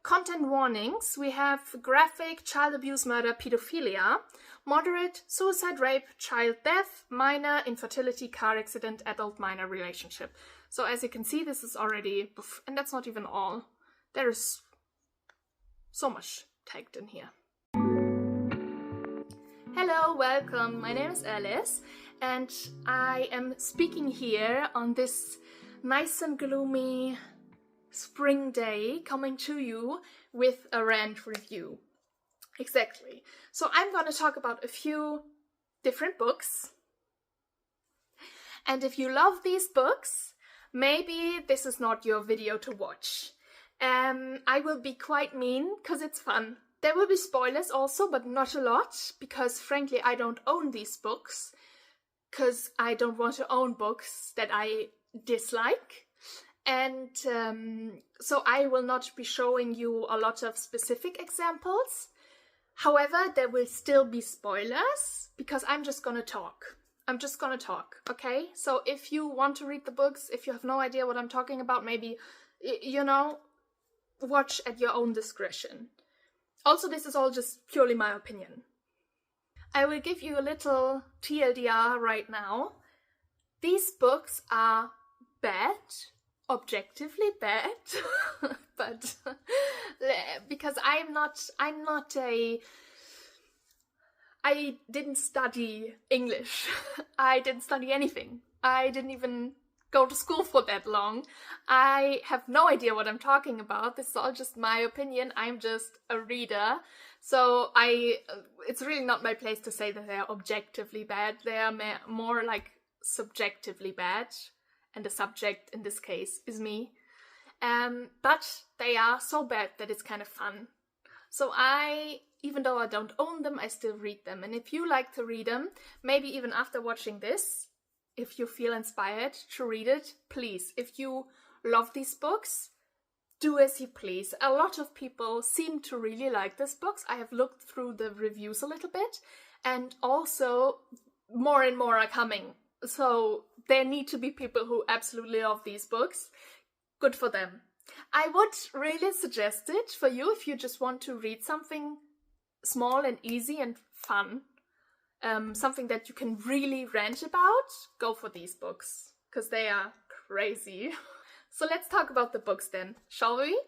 content warnings, we have graphic, child abuse, murder, pedophilia, moderate, suicide, rape, child death, minor, infertility, car accident, adult minor relationship. So as you can see, this is already, and that's not even all. There is so much tagged in here. Hello, welcome. My name is Alice, and I am speaking here on this nice and gloomy spring day, coming to you with a Rant review. Exactly. So I'm going to talk about a few different books. And if you love these books, maybe this is not your video to watch. I will be quite mean because it's fun. There will be spoilers also, but not a lot, because frankly I don't own these books, because I don't want to own books that I dislike. And so I will not be showing you a lot of specific examples. However, there will still be spoilers, because I'm just gonna talk. I'm just gonna talk, okay? So if you want to read the books, if you have no idea what I'm talking about, maybe, you know, watch at your own discretion. Also, this is all just purely my opinion. I will give you a little TLDR right now. These books are bad, objectively bad, but because I didn't study English. I didn't study anything. I didn't even go to school for that long. I have no idea what I'm talking about. This is all just my opinion. I'm just a reader. So it's really not my place to say that they're objectively bad. They are more like subjectively bad. And the subject in this case is me. But they are so bad that it's kind of fun. So even though I don't own them, I still read them. And if you like to read them, maybe even after watching this, if you feel inspired to read it, please. If you love these books, do as you please. A lot of people seem to really like these books. I have looked through the reviews a little bit, and also more and more are coming. So there need to be people who absolutely love these books. Good for them. I would really suggest it for you if you just want to read something small and easy and fun. Something that you can really rant about. Go for these books, because they are crazy. So let's talk about the books then, shall we?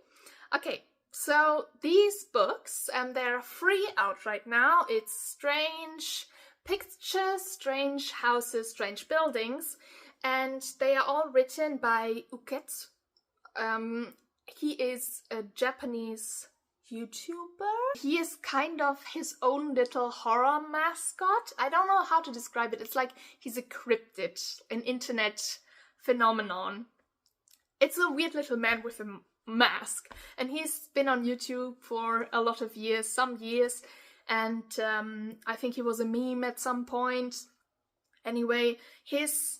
Okay, so these books, they're free out right now. It's Strange Pictures, Strange Houses, Strange Buildings, and they are all written by Uketsu. He is a Japanese YouTuber. He is kind of his own little horror mascot. I don't know how to describe it. It's like he's a cryptid, an internet phenomenon. It's a weird little man with a mask, and he's been on YouTube for a lot of years, some years, and I think he was a meme at some point. Anyway, his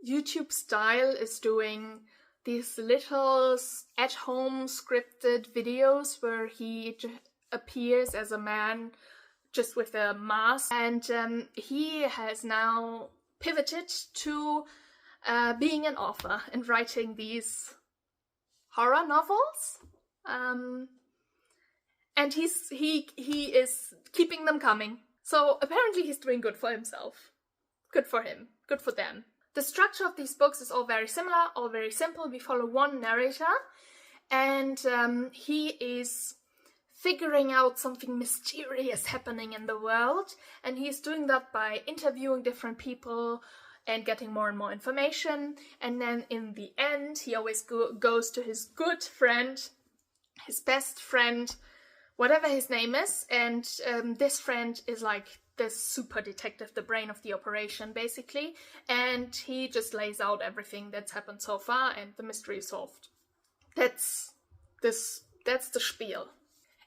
YouTube style is doing these little at-home scripted videos where he appears as a man just with a mask, and he has now pivoted to being an author and writing these horror novels, and he is keeping them coming. So apparently he's doing good for himself. Good for him. Good for them. The structure of these books is all very similar, all very simple. We follow one narrator, and he is figuring out something mysterious happening in the world, and he's doing that by interviewing different people and getting more and more information. And then in the end, he always goes to his good friend, his best friend, whatever his name is, and this friend is like this super detective, the brain of the operation, basically, and he just lays out everything that's happened so far, and the mystery is solved. That's the spiel.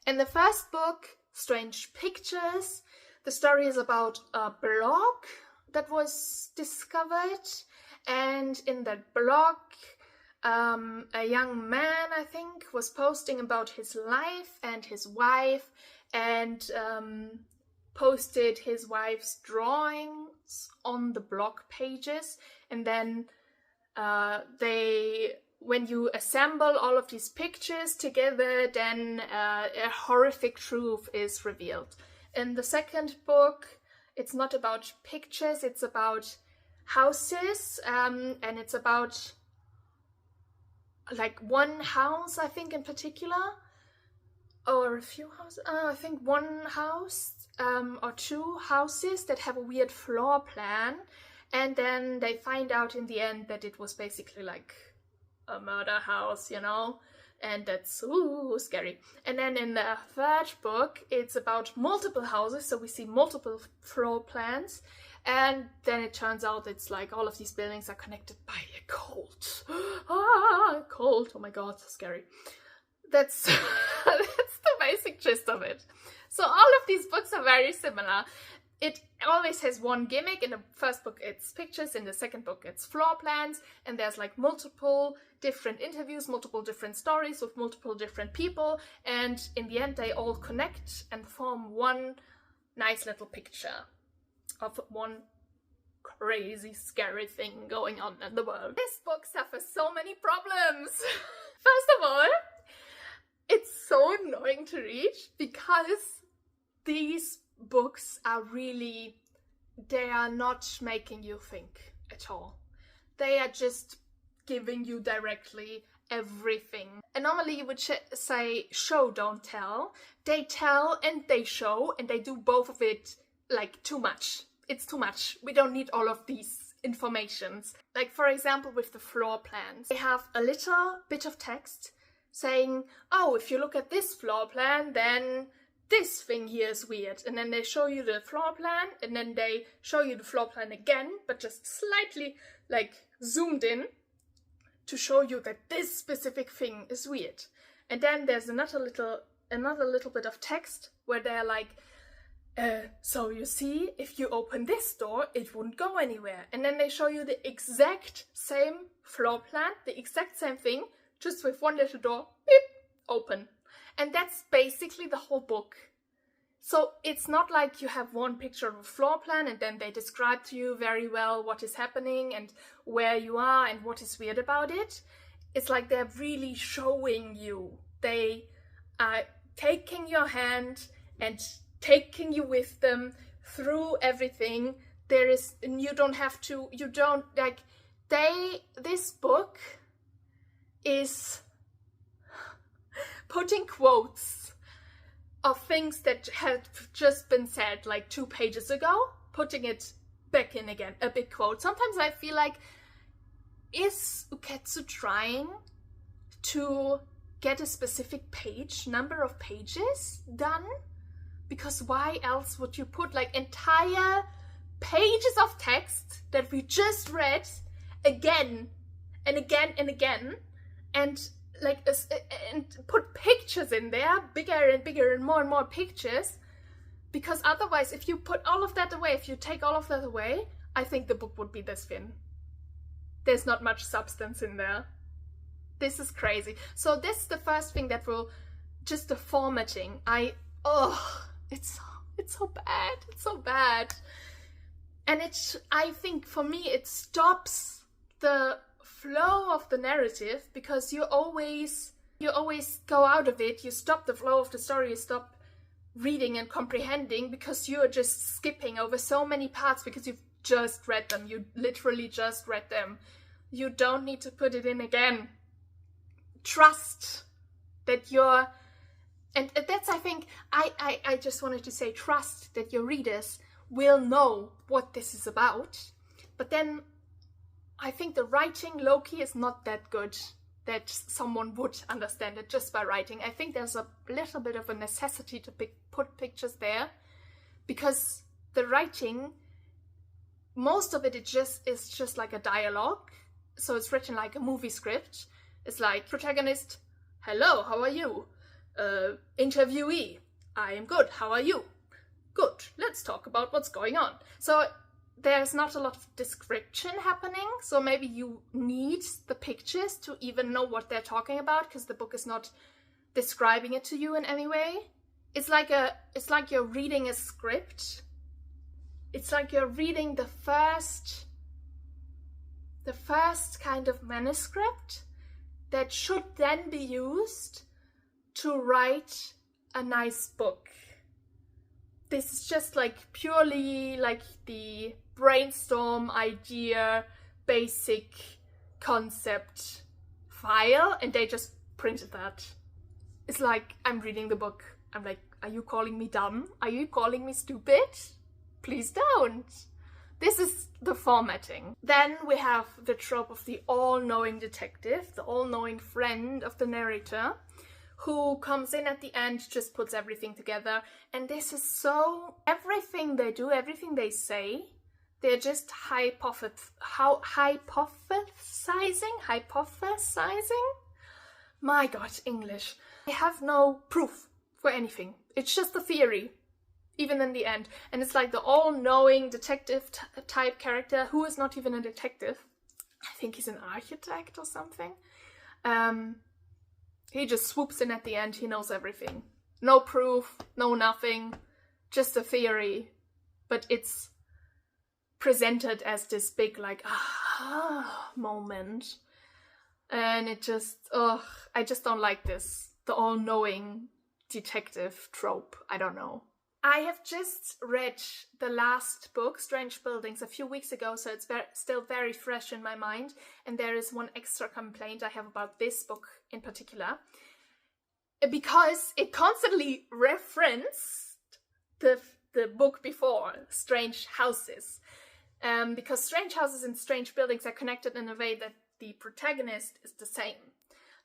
In the first book, Strange Pictures, the story is about a blog that was discovered, and in that blog, a young man, I think, was posting about his life and his wife, and posted his wife's drawings on the blog pages, and then they when you assemble all of these pictures together, then a horrific truth is revealed. In the second book, it's not about pictures, it's about houses, and it's about like one house, I think, in particular, or a few houses. I think one house or two houses that have a weird floor plan, and then they find out in the end that it was basically like a murder house, you know, and that's scary. And then in the third book, it's about multiple houses, so we see multiple floor plans, and then it turns out it's like all of these buildings are connected by a cult. A cult, oh my god, so scary. That's that's the basic gist of it. So all of these books are very similar. It always has one gimmick. In the first book it's pictures, in the second book it's floor plans, and there's like multiple different interviews, multiple different stories with multiple different people, and in the end they all connect and form one nice little picture of one crazy scary thing going on in the world. This book suffers so many problems. First of all, it's so annoying to read because these books are really, they are not making you think at all. They are just giving you directly everything. And normally you would say show, don't tell. They tell and they show, and they do both of it like too much. It's too much. We don't need all of these informations. Like for example with the floor plans, they have a little bit of text saying, oh, if you look at this floor plan, then this thing here is weird. And then they show you the floor plan, and then they show you the floor plan again, but just slightly like zoomed in to show you that this specific thing is weird. And then there's another little bit of text where they're like, so you see, if you open this door, it won't go anywhere. And then they show you the exact same floor plan, the exact same thing, just with one little door, beep, open. And that's basically the whole book. So it's not like you have one picture of a floor plan and then they describe to you very well what is happening and where you are and what is weird about it. It's like they're really showing you. They are taking your hand and taking you with them through everything. This book is putting quotes of things that had just been said like 2 pages ago, putting it back in again, a big quote. Sometimes I feel like, is Uketsu trying to get a specific number of pages done? Because why else would you put like entire pages of text that we just read again and again and again, and and put pictures in there, bigger and bigger and more pictures? Because otherwise, if you put all of that away, if you take all of that away, I think the book would be this thin. There's not much substance in there. This is crazy. So this is the first thing that will, just the formatting. It's so bad. It's so bad. And I think for me, it stops the flow of the narrative, because you always go out of it. You stop the flow of the story. You stop reading and comprehending because you are just skipping over so many parts because you've just read them. You literally just read them. You don't need to put it in again. Trust that and that's, I think, I just wanted to say, trust that your readers will know what this is about. But then I think the writing, low-key, is not that good that someone would understand it just by writing. I think there's a little bit of a necessity to put pictures there, because the writing, most of it is just like a dialogue. So it's written like a movie script. It's like, protagonist, hello, how are you? Interviewee, I am good, how are you? Good, let's talk about what's going on. So there's not a lot of description happening, so maybe you need the pictures to even know what they're talking about, because the book is not describing it to you in any way. It's like you're reading a script. It's like you're reading the first kind of manuscript, that should then be used to write a nice book. This is just like purely like the brainstorm idea, basic concept file, and they just printed that. It's like, I'm reading the book. I'm like, are you calling me dumb? Are you calling me stupid? Please don't. This is the formatting. Then we have the trope of the all-knowing detective, the all-knowing friend of the narrator, who comes in at the end, just puts everything together. And this is so... everything they do, everything they say, they're just hypothesizing? My God, English. They have no proof for anything. It's just a theory, even in the end. And it's like the all-knowing detective type character who is not even a detective. I think he's an architect or something. He just swoops in at the end. He knows everything. No proof, no nothing, just a theory. But it's presented as this big like aha moment. And it just, I just don't like this. The all-knowing detective trope. I don't know. I have just read the last book, Strange Buildings, a few weeks ago, so it's still very fresh in my mind. And there is one extra complaint I have about this book in particular. Because it constantly referenced the book before, Strange Houses. Because Strange Houses and Strange Buildings are connected in a way that the protagonist is the same.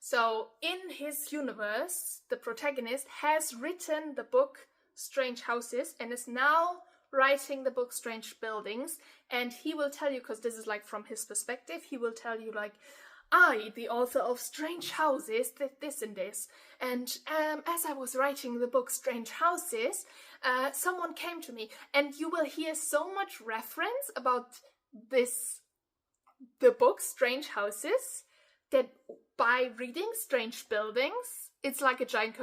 So in his universe, the protagonist has written the book Strange Houses and is now writing the book Strange Buildings. And he will tell you, because this is like from his perspective, he will tell you like, I, the author of Strange Houses, did this and this. And as I was writing the book Strange Houses, someone came to me. And you will hear so much reference about the book Strange Houses, that by reading Strange Buildings, it's like a giant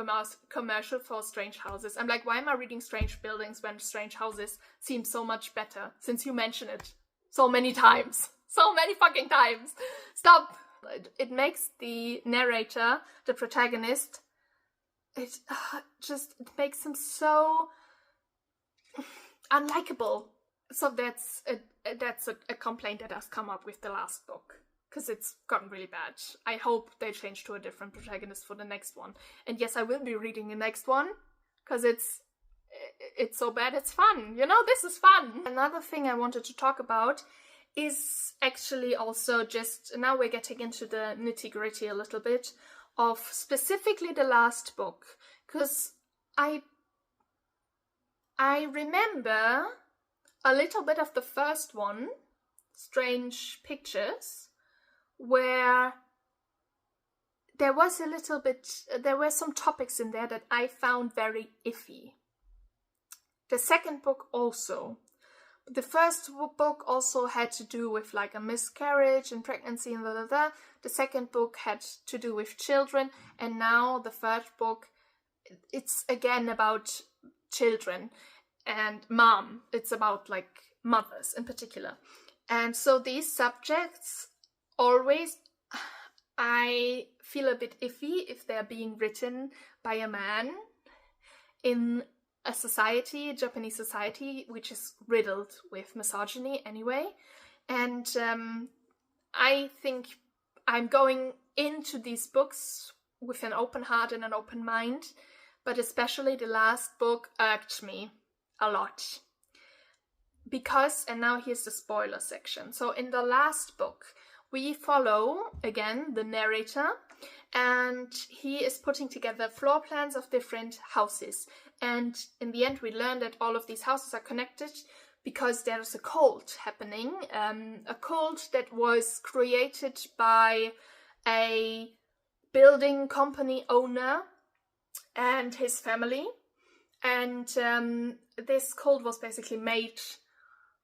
commercial for Strange Houses. I'm like, why am I reading Strange Buildings when Strange Houses seems so much better? Since you mention it so many times. So many fucking times. Stop. It makes the narrator, the protagonist, it makes him so unlikable. So that's a complaint that has come up with the last book. Because it's gotten really bad. I hope they change to a different protagonist for the next one. And yes, I will be reading the next one. Because it's so bad, it's fun. You know, this is fun. Another thing I wanted to talk about is actually also just, now we're getting into the nitty-gritty a little bit, of specifically the last book. Because I remember a little bit of the first one, Strange Pictures, where there were some topics in there that I found very iffy. The second book also. The first book also had to do with like a miscarriage and pregnancy and The second book had to do with children, and now the third book, it's again about children and mom. It's about like mothers in particular. And so these subjects always, I feel a bit iffy if they're being written by a man in a society, a Japanese society, which is riddled with misogyny anyway. And I think I'm going into these books with an open heart and an open mind, but especially the last book irked me a lot. Because, and now here's the spoiler section. So in the last book, we follow, again, the narrator, and he is putting together floor plans of different houses. And in the end, we learn that all of these houses are connected because there's a cult happening. A cult that was created by a building company owner and his family. And this cult was basically made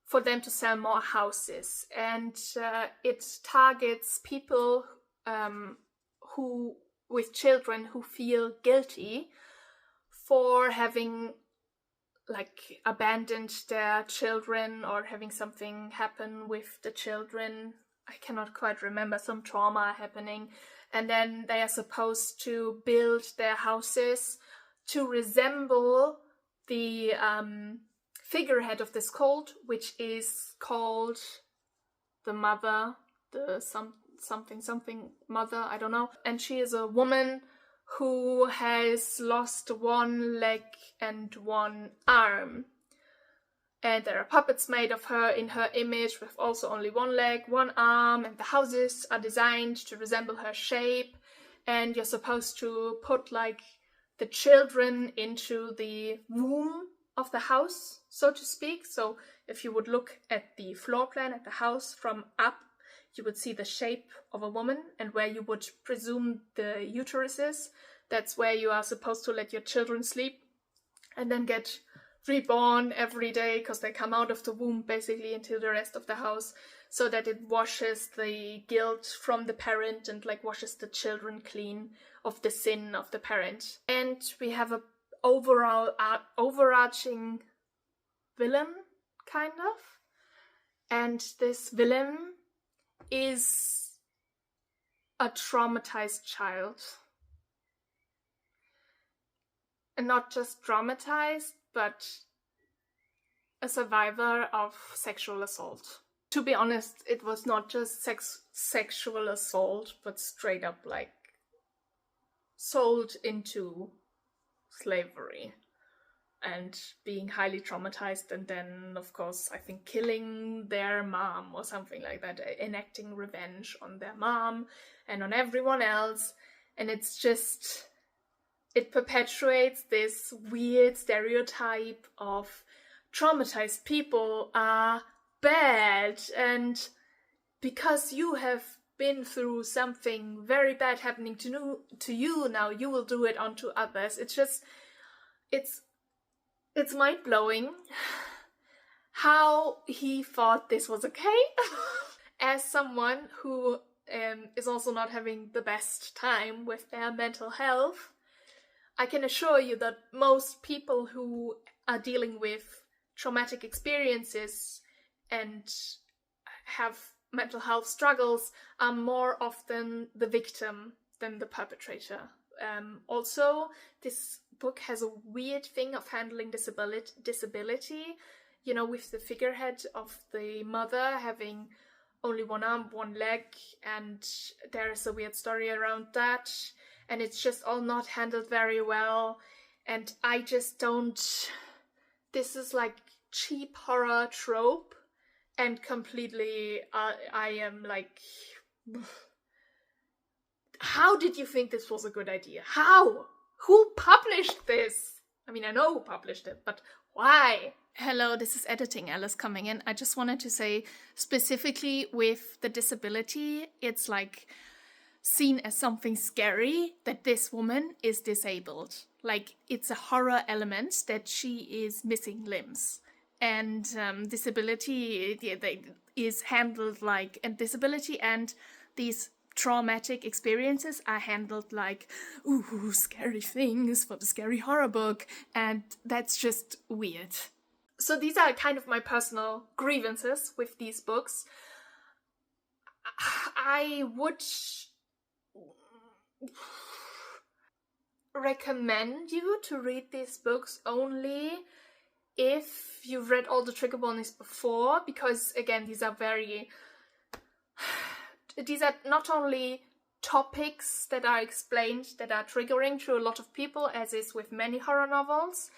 for them to sell more houses, and it targets people who, with children who feel guilty for having like abandoned their children or having something happen with the children. I cannot quite remember, some trauma happening, and then they are supposed to build their houses to resemble the figurehead of this cult, which is called the Mother, the something mother, I don't know. And she is a woman who has lost one leg and one arm. And there are puppets made of her in her image with also only one leg, one arm, and the houses are designed to resemble her shape. And you're supposed to put like the children into the womb of the house, so to speak. So if you would look at the floor plan at the house from up, you would see the shape of a woman, and where you would presume the uterus is, that's where you are supposed to let your children sleep and then get reborn every day, because they come out of the womb basically into the rest of the house, so that it washes the guilt from the parent and like washes the children clean of the sin of the parent. And we have a overall overarching villain, kind of, and this villain is a traumatized child, and not just traumatized, but a survivor of sexual assault. To be honest, it was not just sexual assault, but straight up like sold into slavery and being highly traumatized, and then of course I think killing their mom or something like that, enacting revenge on their mom and on everyone else. And it's just, it perpetuates this weird stereotype of traumatized people are bad, and because you have been through something very bad happening to you, now you will do it onto others. It's just, it's mind-blowing how he thought this was okay. As someone who is also not having the best time with their mental health, I can assure you that most people who are dealing with traumatic experiences and have mental health struggles are more often the victim than the perpetrator. Also, this book has a weird thing of handling disability, you know, with the figurehead of the mother having only one arm, one leg, and there's a weird story around that, and it's just all not handled very well. And I just don't, this is like cheap horror trope, and completely I am like, how did you think this was a good idea? How? Who published this? I mean, I know who published it, but why? Hello, this is Editing Alice coming in. I just wanted to say, specifically with the disability, it's like seen as something scary that this woman is disabled. Like, it's a horror element that she is missing limbs. And disability is handled like, and disability and these traumatic experiences are handled like, ooh, scary things for the scary horror book, and that's just weird. So these are kind of my personal grievances with these books. I would recommend you to read these books only if you've read all the trigger warnings before, because again, these are not only topics that are explained that are triggering to a lot of people, as is with many horror novels,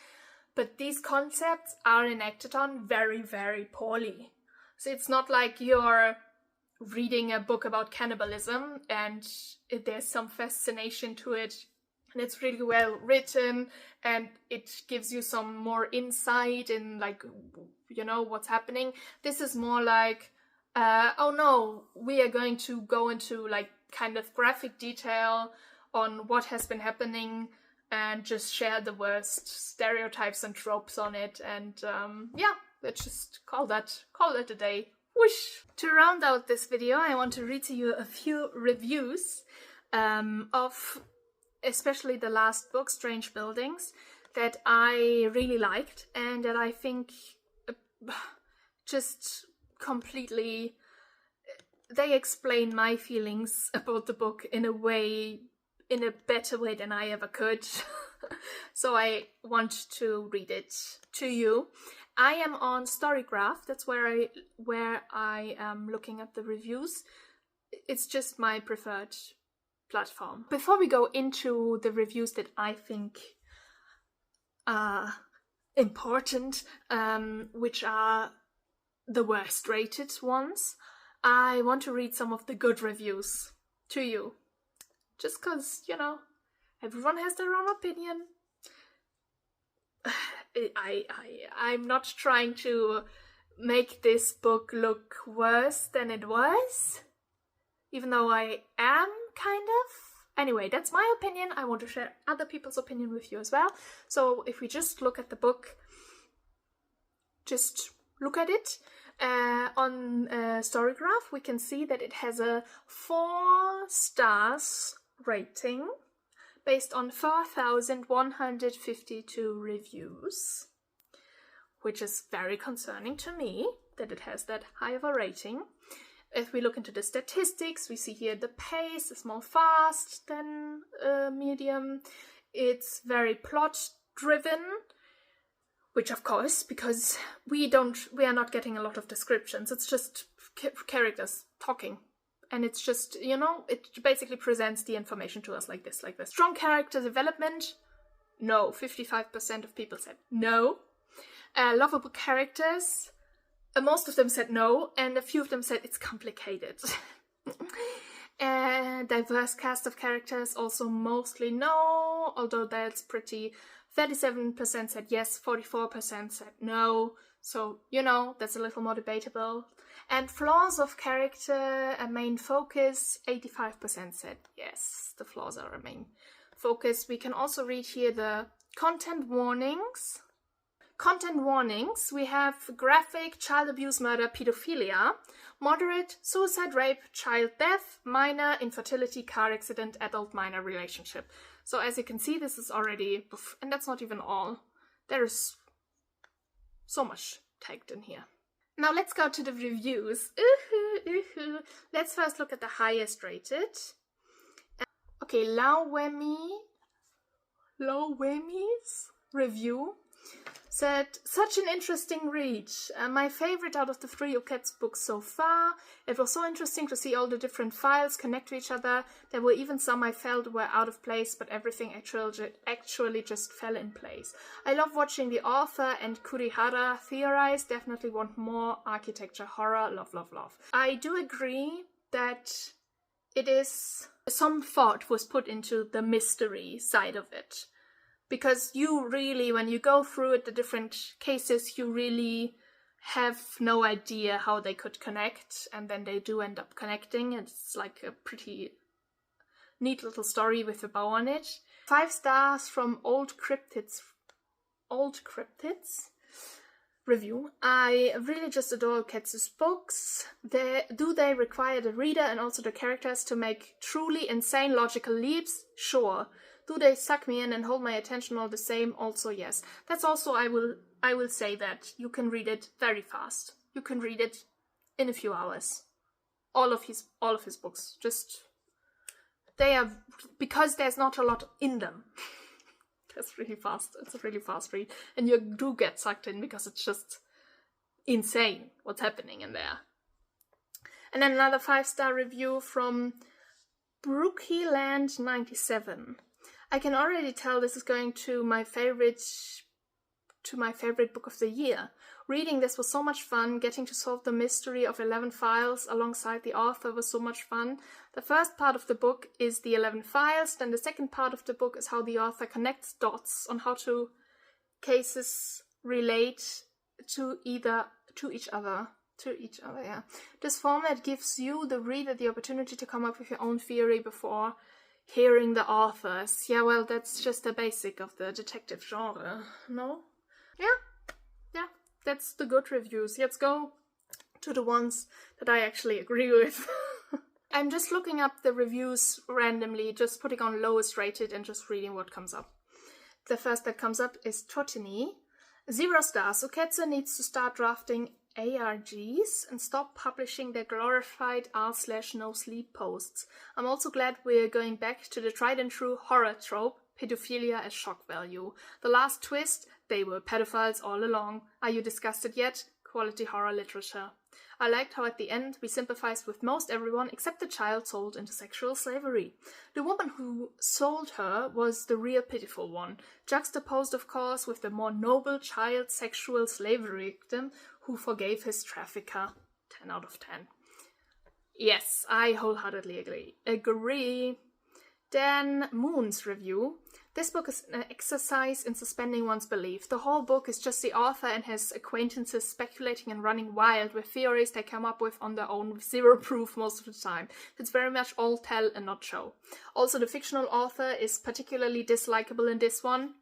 but these concepts are enacted on very, very poorly. So it's not like you're reading a book about cannibalism and there's some fascination to it, and it's really well written, and it gives you some more insight in, like, you know, what's happening. This is more like, oh no, we are going to go into like kind of graphic detail on what has been happening and just share the worst stereotypes and tropes on it. And yeah, let's just call that a day. Whoosh! To round out this video, I want to read to you a few reviews of especially the last book, Strange Buildings, that I really liked and that I think just completely they explain my feelings about the book in a better way than I ever could. So I want to read it to you. I am on Storygraph. That's where I am looking at the reviews. It's just my preferred platform. Before we go into the reviews that I think are important, which are the worst rated ones, I want to read some of the good reviews to you. Just because, everyone has their own opinion. I'm not trying to make this book look worse than it was, even though I am, kind of. Anyway, that's my opinion. I want to share other people's opinion with you as well. So if we just look at the book, just look at it. On Storygraph, we can see that it has a 4 stars rating based on 4,152 reviews, which is very concerning to me that it has that high of a rating. If we look into the statistics, we see here the pace is more fast than medium. It's very plot driven, which of course, because we are not getting a lot of descriptions. It's just characters talking. And it's just, it basically presents the information to us like this. Strong character development? No. 55% of people said no. Lovable characters? Most of them said no, and a few of them said it's complicated. Diverse cast of characters? Also mostly no, although that's pretty. 37% said yes, 44% said no. So, that's a little more debatable. And flaws of character, a main focus, 85% said yes, the flaws are a main focus. We can also read here the content warnings. Content warnings, we have graphic, child abuse, murder, pedophilia, moderate, suicide, rape, child death, minor, infertility, car accident, adult minor relationship. So as you can see, this is already, and that's not even all. There is so much tagged in here. Now let's go to the reviews. Let's first look at the highest rated. Okay, Lawemi's review said, such an interesting read. My favorite out of the 3 Uketsu books so far. It was so interesting to see all the different files connect to each other. There were even some I felt were out of place, but everything actually just fell in place. I love watching the author and Kurihara theorize. Definitely want more architecture horror. Love, love, love. I do agree that it is some thought was put into the mystery side of it. Because you really, when you go through it, the different cases, you really have no idea how they could connect, and then they do end up connecting. It's like a pretty neat little story with a bow on it. 5 stars from Old Cryptids review. I really just adore Uketsu's books. Do they require the reader and also the characters to make truly insane logical leaps? Sure. Do they suck me in and hold my attention all the same? Also, yes. That's also, I will say that you can read it very fast. You can read it in a few hours. All of his books. They are, because there's not a lot in them. That's really fast. It's a really fast read. And you do get sucked in because it's just insane what's happening in there. And then another 5-star review from Brookieland97. I can already tell this is going to my favorite book of the year. Reading this was so much fun. Getting to solve the mystery of 11 files alongside the author was so much fun. The first part of the book is the 11 files. Then the second part of the book is how the author connects dots on how cases relate to each other. Yeah. This format gives you, the reader, the opportunity to come up with your own theory before hearing the authors. Yeah, well, that's just the basic of the detective genre, no? Yeah, that's the good reviews. Let's go to the ones that I actually agree with. I'm just looking up the reviews randomly, just putting on lowest rated and just reading what comes up. The first that comes up is Totini. 0 stars. Uketsu needs to start drafting ARGs and stop publishing their glorified r/no sleep posts. I'm also glad we're going back to the tried and true horror trope, pedophilia as shock value. The last twist, they were pedophiles all along. Are you disgusted yet? Quality horror literature. I liked how at the end we sympathized with most everyone except the child sold into sexual slavery. The woman who sold her was the real pitiful one, juxtaposed of course with the more noble child sexual slavery victim who forgave his trafficker. 10 out of 10. Yes, I wholeheartedly agree. Dan Moon's review. This book is an exercise in suspending one's belief. The whole book is just the author and his acquaintances speculating and running wild with theories they come up with on their own with zero proof most of the time. It's very much all tell and not show. Also, the fictional author is particularly dislikable in this one.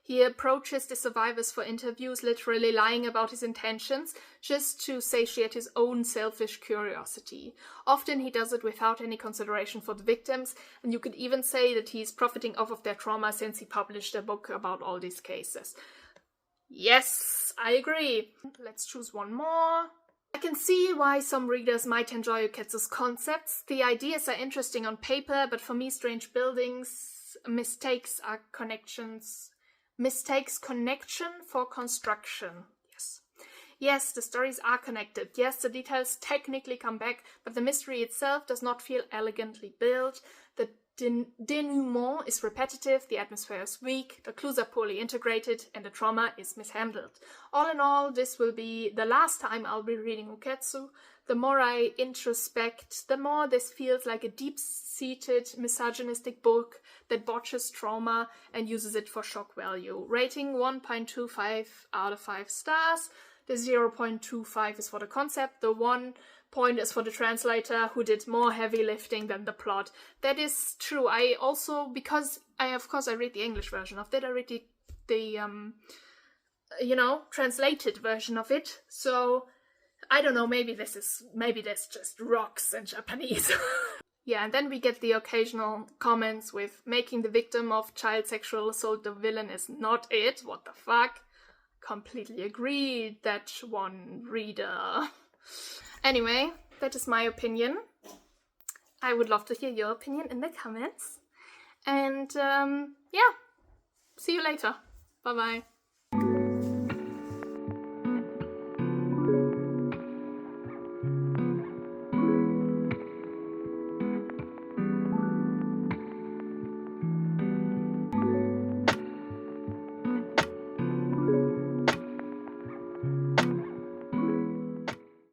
He approaches the survivors for interviews, literally lying about his intentions, just to satiate his own selfish curiosity. Often he does it without any consideration for the victims, and you could even say that he's profiting off of their trauma since he published a book about all these cases. Yes, I agree. Let's choose one more. I can see why some readers might enjoy Uketsu's concepts. The ideas are interesting on paper, but for me, strange buildings, mistakes connection for construction. Yes, the stories are connected. Yes, the details technically come back, but the mystery itself does not feel elegantly built. The denouement is repetitive, the atmosphere is weak, the clues are poorly integrated, and the trauma is mishandled. All in all, this will be the last time I'll be reading Uketsu. The more I introspect, the more this feels like a deep-seated misogynistic book that botches trauma and uses it for shock value. Rating 1.25 out of 5 stars. The 0.25 is for the concept. The 1 point is for the translator, who did more heavy lifting than the plot. That is true. I also, because I read the English version of it, I read the translated version of it. So I don't know, maybe this just rocks in Japanese. Yeah, and then we get the occasional comments with making the victim of child sexual assault the villain is not it. What the fuck? Completely agreed, that one reader. Anyway, that is my opinion. I would love to hear your opinion in the comments. And yeah, see you later. Bye bye.